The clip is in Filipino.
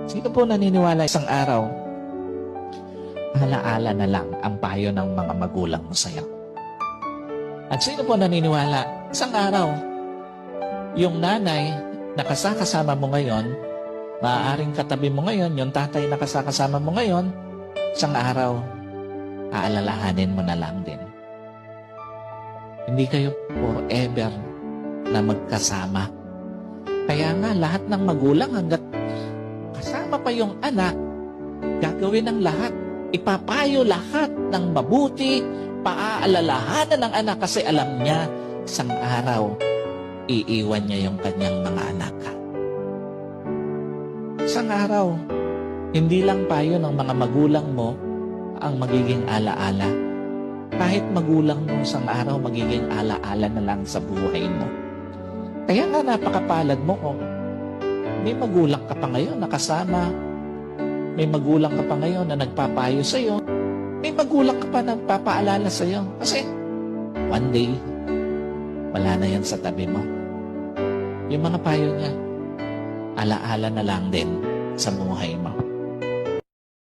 Sino po naniniwala isang araw, alaala na lang ang payo ng mga magulang mo sa'yo? At sino po naniniwala, isang araw, yung nanay na kasama mo ngayon, maaaring katabi mo ngayon, yung tatay na kasama mo ngayon, isang araw, aalalahanin mo na lang din. Hindi kayo forever na magkasama. Kaya nga, lahat ng magulang hanggat kasama pa yung anak, gagawin ng lahat. Ipapayo lahat ng mabuti, paaalalahanan ng anak kasi alam niya, isang araw, iiwan niya yung kanyang mga anak. Isang araw, hindi lang payo ng mga magulang mo ang magiging alaala. Kahit magulang mo isang araw, magiging alaala na lang sa buhay mo. Kaya nga napakapalad mo kung may magulang ka pa ngayon na kasama, may magulang ka pa ngayon na nagpapayo sa'yo, may magulang ka pa na nagpapaalala sa'yo. Kasi one day, wala na yan sa tabi mo. Yung mga payo niya, alaala na lang din sa buhay mo.